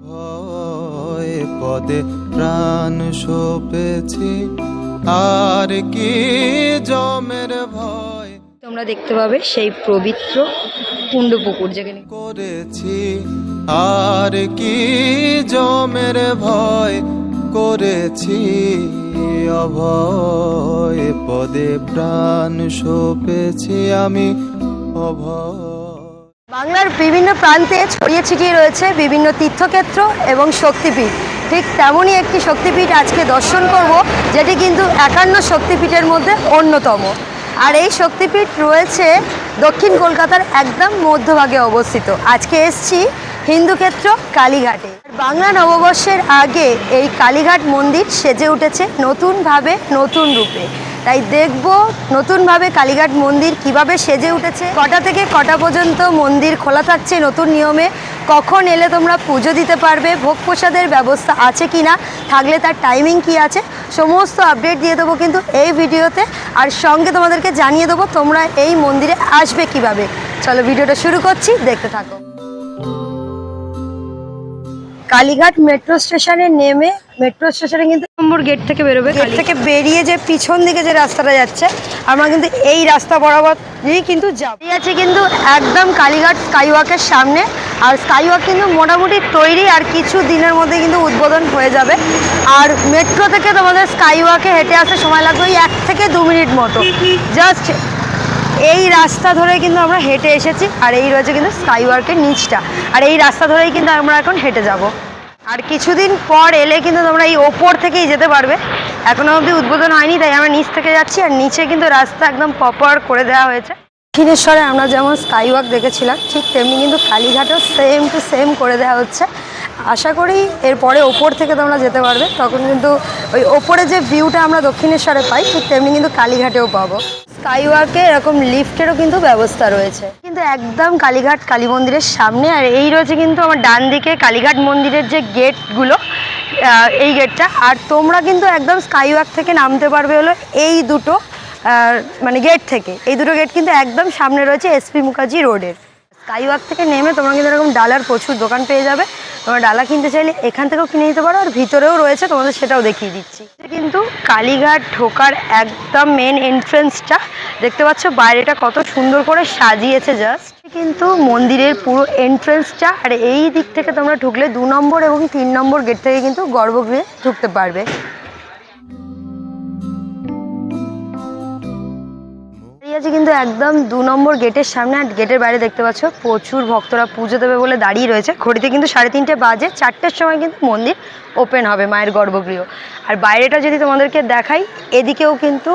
ভয় পদে প্রাণ সপেছি, আর কি জমের ভয়। তোমরা দেখতে পাবে সেই পবিত্র কুণ্ডপুকুর যেখানে করেছি, আর কি জমের ভয় করেছি অভয় পদে প্রাণ সপেছি আমি অভয়। বাংলার বিভিন্ন প্রান্তে ছড়িয়ে ছিটিয়ে রয়েছে বিভিন্ন তীর্থক্ষেত্র এবং শক্তিপীঠ। ঠিক তেমনই একটি শক্তিপীঠ আজকে দর্শন করব, যেটি কিন্তু 51 শক্তিপীঠের মধ্যে অন্যতম। আর এই শক্তিপীঠ রয়েছে দক্ষিণ কলকাতার একদম মধ্যভাগে অবস্থিত। আজকে এসছি হিন্দুক্ষেত্র কালীঘাটে। বাংলা নববর্ষের আগে এই কালীঘাট মন্দির সেজে উঠেছে নতুনভাবে, নতুন রূপে। তাই দেখব নতুনভাবে কালীঘাট মন্দির কিভাবে সেজে উঠেছে, কটা থেকে কটা পর্যন্ত মন্দির খোলা থাকছে নতুন নিয়মে, কখন এলে তোমরা পুজো দিতে পারবে, ভোগ প্রসাদের ব্যবস্থা আছে কি না, থাকলে তার টাইমিং কি আছে, সমস্ত আপডেট দিয়ে দেবো কিন্তু এই ভিডিওতে। আর সঙ্গে তোমাদেরকে জানিয়ে দেবো তোমরা এই মন্দিরে আসবে কিভাবে। চলো ভিডিওটা শুরু করছি, দেখতে থাকো। কালীঘাট মেট্রো স্টেশনে নেমে, মেট্রো স্টেশনে কিন্তু নম্বর গেট থেকে বেরোবে, গেট থেকে বেরিয়ে যে পিছন দিকে যে রাস্তাটা যাচ্ছে আমরা কিন্তু এই রাস্তা বরাবরই কিন্তু যাব। এই আছে কিন্তু একদম কালীঘাট স্কাইওয়াকের সামনে। আর স্কাইওয়াক কিন্তু মোটামুটি তৈরি, আর কিছু দিনের মধ্যে কিন্তু উদ্বোধন হয়ে যাবে। আর মেট্রো থেকে তোমাদের স্কাইওয়াকে হেঁটে আসতে সময় লাগবে ওই 1 থেকে 2 মিনিট মতো। জাস্ট এই রাস্তা ধরে কিন্তু আমরা হেঁটে এসেছি, আর এই রয়েছে কিন্তু স্কাইওয়াকের নিচটা, আর এই রাস্তা ধরেই কিন্তু আমরা এখন হেঁটে যাব। আর কিছুদিন পর এলে কিন্তু তোমরা এই ওপর থেকেই যেতে পারবে। এখনো অবধি উদ্বোধন হয়নি, তাই আমরা নিচ থেকে যাচ্ছি। আর নিচে কিন্তু রাস্তা একদম প্রপার করে দেওয়া হয়েছে। দক্ষিণেশ্বরে আমরা যেমন স্কাইওয়াক দেখেছিলাম, ঠিক তেমনি কিন্তু কালীঘাটেও সেম টু সেম করে দেওয়া হচ্ছে। আশা করি এরপরে ওপর থেকে তোমরা যেতে পারবে, তখন কিন্তু ওই ওপরে যে ভিউটা আমরা দক্ষিণেশ্বরে পাই ঠিক তেমনি কিন্তু কালীঘাটেও পাবো। স্কাইওয়াকে এরকম লিফটেরও কিন্তু ব্যবস্থা রয়েছে কিন্তু একদম কালীঘাট কালী মন্দিরের সামনে। আর এই রয়েছে কিন্তু আমার ডান দিকে কালীঘাট মন্দিরের যে গেটগুলো, এই গেটটা। আর তোমরা কিন্তু একদম স্কাইওয়াক থেকে নামতে পারবে হলো এই দুটো মানে গেট থেকে। এই দুটো গেট কিন্তু একদম সামনে রয়েছে এসপি মুখার্জি রোডের। স্কাইওয়াক থেকে নেমে তোমরা কিন্তু এরকম ডালার প্রচুর দোকান পেয়ে যাবে। তোমরা ডালা কিনতে চাইলে এখান থেকেও কিনে নিতে পারো, আর ভিতরেও রয়েছে, তোমাদের সেটাও দেখিয়ে দিচ্ছি। কিন্তু কালীঘাট ঢোকার একদম মেন এন্ট্রেন্সটা দেখতে পাচ্ছ, বাইরেটা কত সুন্দর করে সাজিয়েছে জাস্ট। কিন্তু মন্দিরের পুরো এন্ট্রেন্সটা, আর এই দিক থেকে তোমরা ঢুকলে 2 নম্বর এবং 3 নম্বর গেট থেকে কিন্তু গর্ভগৃহে ঢুকতে পারবে। আছে কিন্তু একদম 2 নম্বর গেটের সামনে। আর গেটের বাইরে দেখতে পাচ্ছ প্রচুর ভক্তরা পুজো দেবে বলে দাঁড়িয়ে রয়েছে। ঘড়িতে কিন্তু 3:30 বাজে, 4টের সময় কিন্তু মন্দির ওপেন হবে, মায়ের গর্ভগৃহ। আর বাইরেটা যদি তোমাদেরকে দেখাই, এদিকেও কিন্তু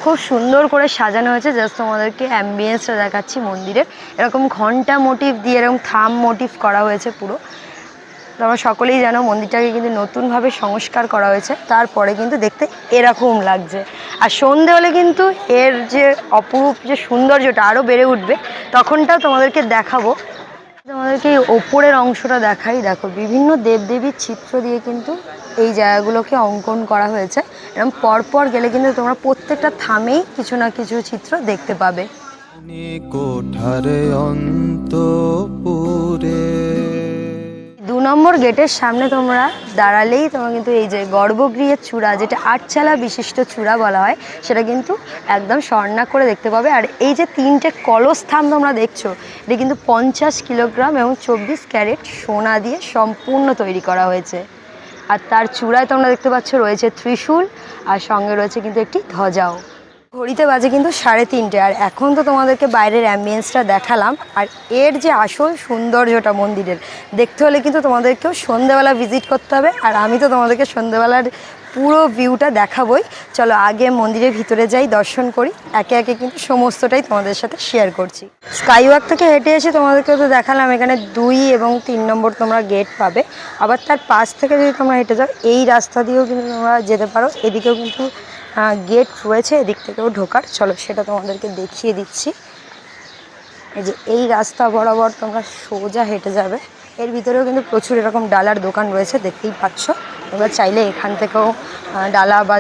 খুব সুন্দর করে সাজানো হয়েছে। জাস্ট তোমাদেরকে অ্যাম্বিয়েন্সটা দেখাচ্ছি মন্দিরের। এরকম ঘন্টা মোটিভ দিয়ে এরকম থাম মোটিভ করা হয়েছে পুরো। তোমরা সকলেই জানো মন্দিরটাকে কিন্তু নতুনভাবে সংস্কার করা হয়েছে, তারপরে কিন্তু দেখতে এরকম লাগছে। আর সন্ধে হলে কিন্তু এর যে অপরূপ যে সৌন্দর্যটা আরও বেড়ে উঠবে, তখনটাও তোমাদেরকে দেখাবো। তোমাদেরকে এই ওপরের অংশটা দেখাই। দেখো বিভিন্ন দেবদেবীর চিত্র দিয়ে কিন্তু এই জায়গাগুলোকে অঙ্কন করা হয়েছে। এরকম পরপর গেলে কিন্তু তোমরা প্রত্যেকটা থামেই কিছু না কিছু চিত্র দেখতে পাবে। কোঠারে অন্তপুরে 2 নম্বর গেটের সামনে তোমরা দাঁড়ালেই তোমরা কিন্তু এই যে গর্ভগৃহের চূড়া, যেটা 8 চালা বিশিষ্ট চূড়া বলা হয়, সেটা কিন্তু একদম স্বর্ণাক করে দেখতে পাবে। আর এই যে 3টে কলসথান তোমরা দেখছো, এটা কিন্তু 50 কিলোগ্রাম এবং 24 ক্যারেট সোনা দিয়ে সম্পূর্ণ তৈরি করা হয়েছে। আর তার চূড়ায় তোমরা দেখতে পাচ্ছ রয়েছে ত্রিশূল, আর সঙ্গে রয়েছে কিন্তু একটি ধ্বজাও। ঘড়িতে বাজে কিন্তু 3:30। আর এখন তো তোমাদেরকে বাইরের অ্যাম্বিয়েন্সটা দেখালাম, আর এর যে আসল সৌন্দর্যটা মন্দিরের দেখতে হলে কিন্তু তোমাদেরকেও সন্ধ্যেবেলা ভিজিট করতে হবে। আর আমি তো তোমাদেরকে সন্ধ্যেবেলার পুরো ভিউটা দেখাবই। চলো আগে মন্দিরের ভিতরে যাই, দর্শন করি, একে একে কিন্তু সমস্তটাই তোমাদের সাথে শেয়ার করছি। স্কাইওয়াক থেকে হেঁটে এসে তোমাদেরকে তো দেখালাম এখানে 2 এবং 3 নম্বর তোমরা গেট পাবে। আবার তার পাশ থেকে যদি তোমরা হেঁটে যাও, এই রাস্তা দিয়েও কিন্তু তোমরা যেতে পারো। এদিকেও কিন্তু গেট রয়েছে এদিক থেকেও ঢোকার। চলো সেটা তোমাদেরকে দেখিয়ে দিচ্ছি। এই যে এই রাস্তা বরাবর তোমরা সোজা হেঁটে যাবে। এর ভিতরেও কিন্তু প্রচুর এরকম ডালার দোকান রয়েছে, দেখতেই পাচ্ছ। তোমরা চাইলে এখান থেকেও ডালা বা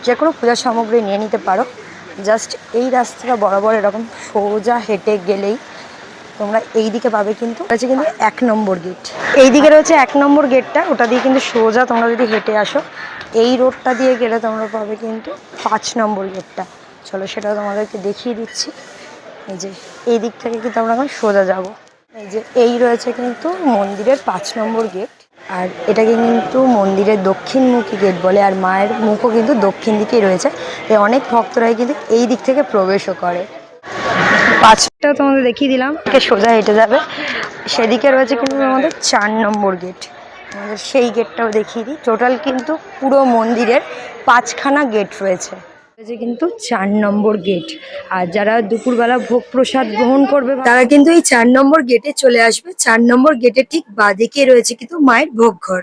যে কোনো পূজার সামগ্রী নিয়ে নিতে পারো। জাস্ট এই রাস্তাটা বরাবর এরকম সোজা হেঁটে গেলেই তোমরা এই দিকে পাবে কিন্তু আছে কিন্তু 1 নম্বর গেট। এই দিকে রয়েছে 1 নম্বর গেটটা, ওটা দিয়ে কিন্তু সোজা তোমরা যদি হেঁটে আসো এই রোডটা দিয়ে গেলে তোমরা পাবে কিন্তু 5 নম্বর গেটটা। চলো সেটাও তোমাদেরকে দেখিয়ে দিচ্ছি। এই যে এই দিক থেকে কিন্তু আমরা এখন সোজা যাব। এই যে এই রয়েছে কিন্তু মন্দিরের 5 নম্বর গেট, আর এটাকে কিন্তু মন্দিরের দক্ষিণমুখী গেট বলে, আর মায়ের মুখও কিন্তু দক্ষিণ দিকেই রয়েছে। তাই অনেক ভক্তরাই কিন্তু এই দিক থেকে প্রবেশও করে। 5টা তোমাদের দেখিয়ে দিলাম, সোজা হেঁটে যাবে। সেদিকে রয়েছে কিন্তু আমাদের 4 নম্বর গেট, আমাদের সেই গেটটাও দেখিয়ে দিই। টোটাল কিন্তু পুরো মন্দিরের 5খানা গেট রয়েছে কিন্তু 4 নম্বর গেট। আর যারা দুপুরবেলা ভোগ প্রসাদ গ্রহণ করবে তারা কিন্তু এই 4 নম্বর গেটে চলে আসবে। 4 নম্বর গেটের ঠিক বাঁদিকে রয়েছে কিন্তু মায়ের ভোগ ঘর।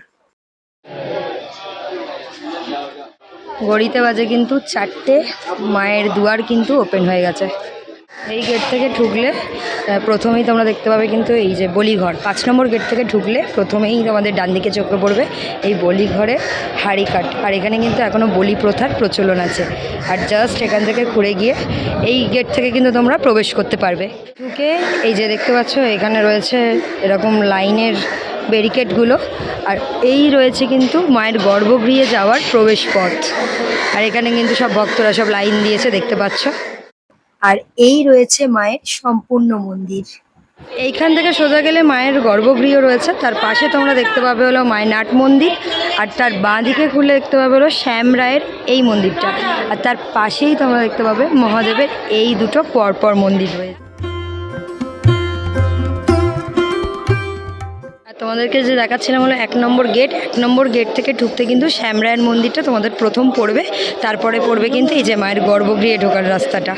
ঘড়িতে বাজে কিন্তু 4টে, মায়ের দুয়ার কিন্তু ওপেন হয়ে গেছে। এই গেট থেকে ঢুকলে প্রথমেই তোমরা দেখতে পাবে কিন্তু এই যে বলিঘর। 5 নম্বর গেট থেকে ঢুকলে প্রথমেই তোমাদের ডান দিকে চোখে পড়বে এই বলিঘরে হাঁড়ি কাঠ, আর এখানে কিন্তু এখনও বলি প্রথার প্রচলন আছে। আর জাস্ট এখান থেকে ঘুরে গিয়ে এই গেট থেকে কিন্তু তোমরা প্রবেশ করতে পারবে। ঢুকে এই যে দেখতে পাচ্ছ এখানে রয়েছে এরকম লাইনের ব্যারিকেডগুলো, আর এই রয়েছে কিন্তু মায়ের গর্ভগৃহে যাওয়ার প্রবেশ পথ। আর এখানে কিন্তু সব ভক্তরা সব লাইন দিয়েছে দেখতে পাচ্ছ। আর এই রয়েছে মায়ের সম্পূর্ণ মন্দির। এইখান থেকে সোজা গেলে মায়ের গর্ভগৃহ রয়েছে, তার পাশে তোমরা দেখতে পাবে হলো মায়ের নাট মন্দির, আর তার বাঁ দিকে খুলে দেখতে পাবে হলো শ্যাম রায়ের এই মন্দিরটা, আর তার পাশেই তোমরা দেখতে পাবে মহাদেবের এই দুটো পরপর মন্দির রয়েছে। তোমাদেরকে যে দেখাচ্ছিলাম হলো 1 নম্বর গেট। 1 নম্বর গেট থেকে ঢুকতে কিন্তু শ্যাম রায়ের মন্দিরটা তোমাদের প্রথম পড়বে, তারপরে পড়বে কিন্তু এই যে মায়ের গর্ভগৃহে ঢোকার রাস্তাটা।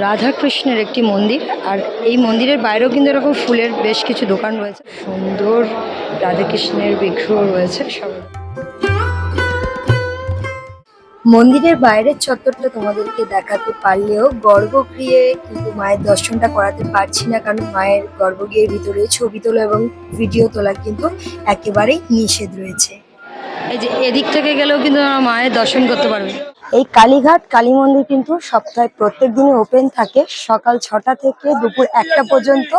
রাধাকৃষ্ণের একটি মন্দির, আর এই মন্দিরের বাইরেও কিন্তু এরকম ফুলের বেশ কিছু দোকান রয়েছে, সুন্দর রাধাকৃষ্ণের বিগ্রহ রয়েছে সব। মন্দিরের বাইরের চত্বরটা তোমাদেরকে দেখাতে পারলেও গর্ভগৃহে কিন্তু মায়ের দর্শনটা করাতে পারছি না, কারণ মায়ের গর্ভগৃহের ভিতরে ছবি তোলা এবং ভিডিও তোলা কিন্তু একেবারেই নিষেধ রয়েছে। এই যে এদিক থেকে গেলেও কিন্তু মায়ের দর্শন করতে পারবে। এই কালীঘাট কালী মন্দির কিন্তু সপ্তাহে প্রত্যেক দিনই ওপেন থাকে, সকাল 6টা থেকে দুপুর 1টা পর্যন্ত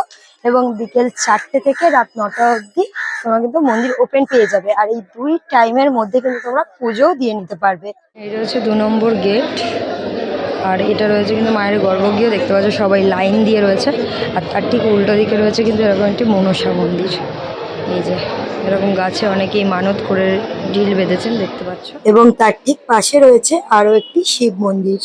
এবং বিকেল 4টে থেকে রাত 9টা অবধি তোমরা কিন্তু মন্দির ওপেন পেয়ে যাবে। আর এই 2 টাইমের মধ্যে কিন্তু তোমরা পুজোও দিয়ে নিতে পারবে। এটা হচ্ছে 2 নম্বর গেট, আর এটা রয়েছে কিন্তু মায়ের গর্ভগৃহ। দেখতে পাচ্ছ সবাই লাইন দিয়ে রয়েছে, আর তার ঠিক উল্টো দিকে রয়েছে কিন্তু এরকম একটি মনসা মন্দির। এই যে এরকম গাছে অনেকেই মানত করে ঢিল বেঁধেছেন দেখতে পাচ্ছ, এবং তার ঠিক পাশে রয়েছে আরও একটি শিব মন্দির।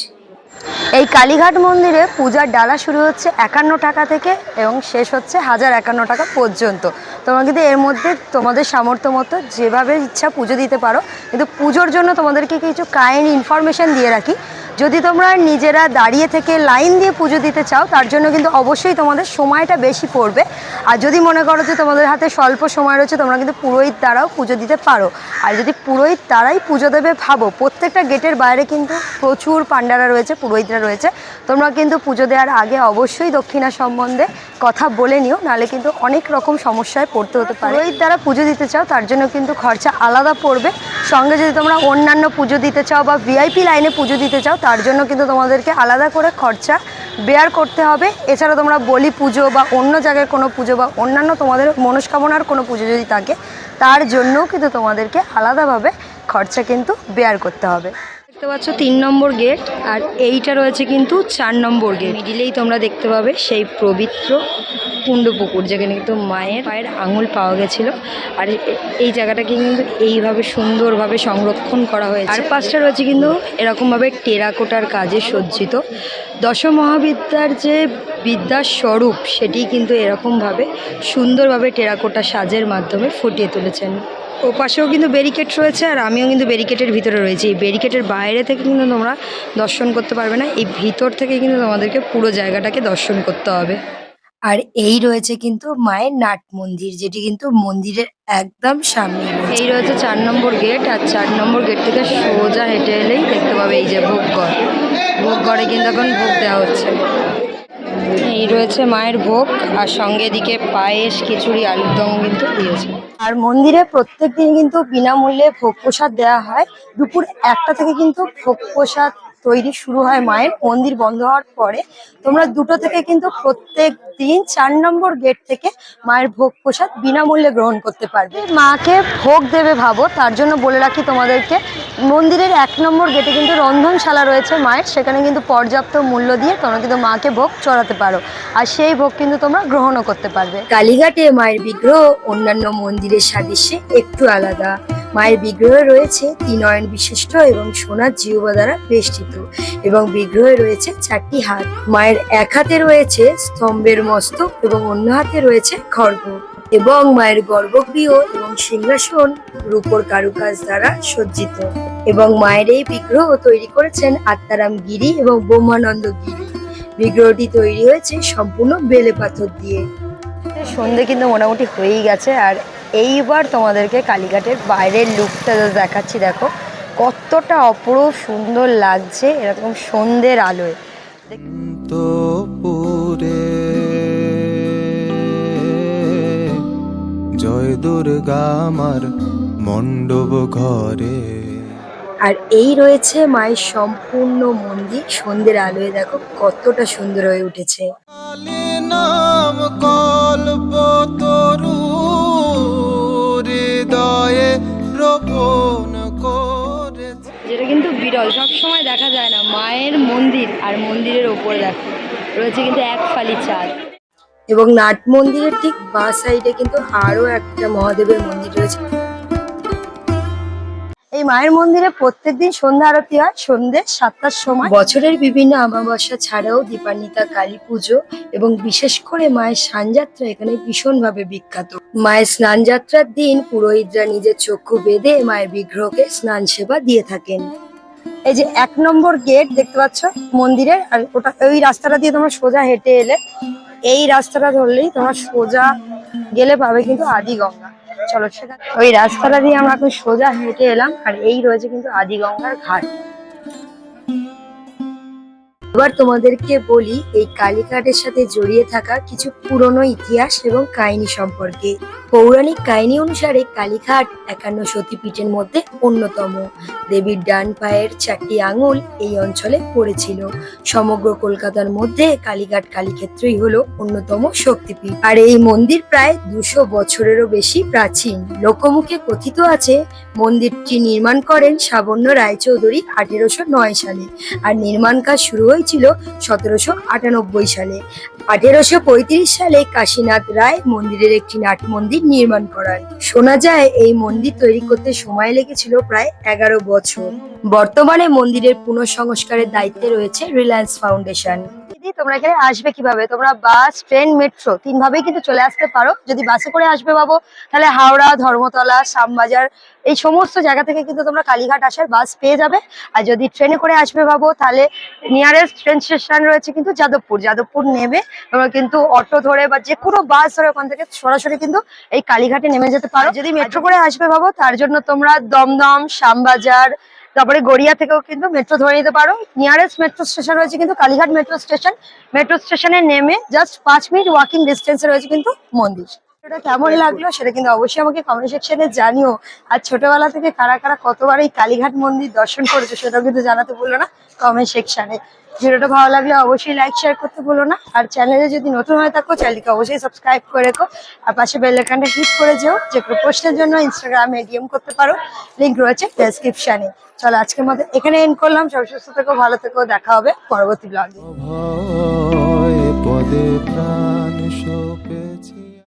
এই কালীঘাট মন্দিরে পূজার ডালা শুরু হচ্ছে 51 টাকা থেকে এবং শেষ হচ্ছে 1051 টাকা পর্যন্ত। তোমরা কিন্তু এর মধ্যে তোমাদের সামর্থ্য মতো যেভাবে ইচ্ছা পুজো দিতে পারো, কিন্তু পুজোর জন্য তোমাদেরকে কিছু কাইন্ড ইনফরমেশন দিয়ে রাখি। যদি তোমরা নিজেরা দাঁড়িয়ে থেকে লাইন দিয়ে পুজো দিতে চাও তার জন্য কিন্তু অবশ্যই তোমাদের সময়টা বেশি পড়বে। আর যদি মনে করো যে তোমাদের হাতে স্বল্প সময় রয়েছে তোমরা কিন্তু পুরোহিত দ্বারাও পুজো দিতে পারো। আর যদি পুরোহিত দ্বারাই পুজো দেবে ভাবো, প্রত্যেকটা গেটের বাইরে কিন্তু প্রচুর পান্ডারা রয়েছে, পুরোহিতরা রয়েছে। তোমরা কিন্তু পুজো দেওয়ার আগে অবশ্যই দক্ষিণা সম্বন্ধে কথা বলে নিও, নাহলে কিন্তু অনেক রকম সমস্যায় পড়তে হতে পারে। পুরোহিত দ্বারা পুজো দিতে চাও তার জন্য কিন্তু খরচা আলাদা পড়বে। সঙ্গে যদি তোমরা অন্যান্য পুজো দিতে চাও বা ভিআইপি লাইনে পুজো দিতে চাও তার জন্য কিন্তু তোমাদেরকে আলাদা করে খরচা বেয়ার করতে হবে। এছাড়া তোমরা বলি পুজো বা অন্য জায়গায় কোনো পুজো বা অন্যান্য তোমাদের মনস্কামনার কোনো পুজো যদি থাকে তার জন্যও কিন্তু তোমাদেরকে আলাদাভাবে খরচা কিন্তু বেয়ার করতে হবে। দেখতে পাচ্ছ 3 নম্বর গেট, আর এইটা রয়েছে কিন্তু 4 নম্বর গেট। মিডিলেই তোমরা দেখতে পাবে সেই পবিত্র কুণ্ডপুকুর, যেখানে কিন্তু মায়ের আঙুল পাওয়া গেছিলো। আর এই জায়গাটাকে কিন্তু এইভাবে সুন্দরভাবে সংরক্ষণ করা হয়েছে। আর পাশটা রয়েছে কিন্তু এরকমভাবে টেরাকোটার কাজে সজ্জিত। দশমহাবিদ্যার যে বিদ্যার স্বরূপ সেটি কিন্তু এরকমভাবে সুন্দরভাবে টেরাকোটা সাজের মাধ্যমে ফুটিয়ে তুলেছেন। ও পাশেও কিন্তু ব্যারিকেড রয়েছে, আর আমিও কিন্তু ব্যারিকেডের ভিতরে রয়েছি। এই ব্যারিকেডের বাইরে থেকে কিন্তু তোমরা দর্শন করতে পারবে না, এই ভিতর থেকে কিন্তু তোমাদেরকে পুরো জায়গাটাকে দর্শন করতে হবে। আর এই রয়েছে কিন্তু মায়ের নাট মন্দির, যেটি কিন্তু মন্দিরের একদম সামনে। এই রয়েছে 4 নম্বর গেট, আর 4 নম্বর গেট থেকে সোজা হেঁটে এলেই দেখতে পাবে এই যে ভোগঘর। ভোগঘরে কিন্তু এখন ভোগ দেওয়া হচ্ছে। এই রয়েছে মায়ের ভোগ, আর সঙ্গে দিকে পায়েস, খিচুড়ি, আলুর দম কিন্তু দিয়েছে। আর মন্দিরে প্রত্যেক দিন কিন্তু বিনামূল্যে ভোগ প্রসাদ দেওয়া হয়। দুপুর 1টা থেকে কিন্তু ভোগ প্রসাদ তৈরি শুরু হয় মায়ের মন্দির বন্ধ হওয়ার পরে, তোমরা 2টো থেকে কিন্তু প্রত্যেক দিন 4 নম্বর গেট থেকে মায়ের ভোগ প্রসাদ বিনামূল্যে গ্রহণ করতে পারবে। মাকে ভোগ দেবে ভাবো, তার জন্য বলে রাখি তোমাদেরকে, মন্দিরের 1 নম্বর গেটে কিন্তু রন্ধনশালা রয়েছে মায়ের, সেখানে কিন্তু পর্যাপ্ত মূল্য দিয়ে তোমরা কিন্তু মাকে ভোগ চড়াতে পারো, আর সেই ভোগ কিন্তু তোমরা গ্রহণও করতে পারবে। কালীঘাটে মায়ের বিগ্রহ অন্যান্য মন্দিরের সাদৃশ্যে একটু আলাদা। মায়ের বিগ্রহে রয়েছে ত্রিনয়ন বিশিষ্ট এবং সোনার জিহ্বা দ্বারা বেষ্টিত, এবং বিগ্রহে রয়েছে 4টি হাত। মায়ের এক হাতে রয়েছে স্তম্ভের মস্তক এবং অন্য হাতে রয়েছে খড়গ, এবং মায়ের গর্ভগৃহ এবং সিংহাসন রূপোর কারুকাজ দ্বারা সজ্জিত। এবং মায়ের এই বিগ্রহ তৈরি করেছেন আত্মারাম গিরি এবং ব্রহ্মানন্দ গিরি। বিগ্রহটি তৈরি হয়েছে সম্পূর্ণ বেলে পাথর দিয়ে। সন্ধে কিন্তু মোটামুটি হয়েই গেছে, আর এইবার তোমাদেরকে কালীঘাটের বাইরের লুকটা দেখাচ্ছি। দেখো কতটা অপরূপ সুন্দর লাগছে এরকম সন্ধ্যের আলোয়। তো পুরে জয় দুর্গা আমার মণ্ডপ ঘরে। আর এই রয়েছে মায়ের সম্পূর্ণ মন্দির সন্ধ্যের আলোয়, দেখো কতটা সুন্দর হয়ে উঠেছে। কালী নাম কল্প তরু হৃদয়ে রোপণ করেছে। যেটা কিন্তু বিরল, সবসময় দেখা যায় না। মায়ের মন্দির আর মন্দিরের ওপরে দেখো রয়েছে কিন্তু এক ফালি চাঁদ। এবং নাট মন্দিরের ঠিক বাঁ সাইডে কিন্তু আরো একটা মহাদেবের মন্দির রয়েছে। এই মায়ের মন্দিরে প্রত্যেকদিন সন্ধ্যা আরতি হয় সন্ধ্যে 7টার সময়। বছরের বিভিন্ন অমাবস্যা ছাড়াও দীপান্বিতা কালী পুজো এবং বিশেষ করে মায়ের স্নানযাত্রা এখানে ভীষণভাবে বিখ্যাত। মায়ের স্নানযাত্রার দিন পুরোহিতরা নিজের চক্ষু বেঁধে মায়ের বিগ্রহকে স্নান সেবা দিয়ে থাকেন। এই যে 1 নম্বর গেট দেখতে পাচ্ছ মন্দিরের, আর ওটা ওই রাস্তাটা দিয়ে তোমরা সোজা হেঁটে এলে, এই রাস্তাটা ধরলেই তোমরা সোজা গেলে পাবে কিন্তু আদি গঙ্গা। চলো সেখানে ওই রাস্তাটা দিয়ে আমরা এখন সোজা হেঁটে এলাম, আর এই রয়েছে কিন্তু আদি গঙ্গার ঘাট। এবার তোমাদেরকে বলি এই কালীঘাটের সাথে জড়িয়ে থাকা কিছু পুরনো ইতিহাস এবং কাহিনী সম্পর্কে। পৌরাণিক কাহিনী অনুসারে কালীঘাট 51 সতীপীঠের মধ্যে অন্যতম। দেবীর ডান পায়ের 4টি আঙুল এই অঞ্চলে পড়েছিল। সমগ্র কলকাতার মধ্যে কালীঘাট কালীক্ষেত্রই হলো অন্যতম শক্তিপীঠ। আর এই মন্দির প্রায় 200 বছরেরও বেশি প্রাচীন। লোকমুখে কথিত আছে মন্দিরটি নির্মাণ করেন সাবর্ণ রায়চৌধুরী 1809 সালে, আর নির্মাণ কাজ শুরু হয়েছিল 1798 সালে। 1835 সালে কাশীনাথ রায় মন্দিরের একটি নাট মন্দির নির্মাণ করান। শোনা যায় এই মন্দির তৈরি করতে সময় লেগেছিল প্রায় 11 বছর। বর্তমানে মন্দিরের পুনঃসংস্কারের দায়িত্বে রয়েছে রিলায়েন্স ফাউন্ডেশন। দিদি তোমরা এখানে আসবে কিভাবে? তোমরা বাস, ট্রেন, মেট্রো 3 ভাবেই কিন্তু চলে আসতে পারো। যদি বাসে করে আসবে ভাবো তাহলে হাওড়া, ধর্মতলা, শ্যামবাজার এই সমস্ত জায়গা থেকে কিন্তু তোমরা কালীঘাট আসার বাস পেয়ে যাবে। আর যদি ট্রেনে করে আসবে ভাবো তাহলে নিয়ারেস্ট ট্রেন স্টেশন রয়েছে কিন্তু যাদবপুর। যাদবপুর নেমে তোমরা কিন্তু অটো ধরে বা যে কোনো বাস ধরে ওখান থেকে সরাসরি কিন্তু এই কালীঘাটে নেমে যেতে পারো। যদি মেট্রো করে আসবে ভাবো তার জন্য তোমরা দমদম, শ্যামবাজার, তারপরে গড়িয়া থেকেও কিন্তু মেট্রো ধরে নিতে পারো। নিয়ারেস্ট মেট্রো স্টেশন রয়েছে কিন্তু কালীঘাট মেট্রো স্টেশন। মেট্রো স্টেশনে নেমে জাস্ট 5 মিনিট ওয়াকিং ডিস্টেন্সে রয়েছে কিন্তু মন্দির। এটা কেমন লাগলো সেটা কিন্তু অবশ্যই আমাকে কমেন্ট সেকশনে জানিও। আর ছোটবেলা থেকে কারা কারা কতবার এই কালীঘাট মন্দির দর্শন করেছো সেটাও কিন্তু জানাতে ভুলো না কমেন্ট সেকশনে। ভিডিওটা ভালো লাগলে অবশ্যই লাইক শেয়ার করতে ভুলো না। আর চ্যানেলে যদি নতুন হয়ে থাকো চ্যানেলকে অবশ্যই সাবস্ক্রাইব করে রেখো, আর পাশে বেল আইকনটা হিট করে যেও। যে কোনো প্রশ্নের জন্য ইনস্টাগ্রামে ডিএম করতে পারো, লিংক রয়েছে ডেসক্রিপশনে। চলো আজকের মতো এখানে এন্ড করলাম। সব সুস্থ থেকো, ভালো থেকো, দেখা হবে পরবর্তী ব্লগে। ভয় পদে প্রাণ শোপে।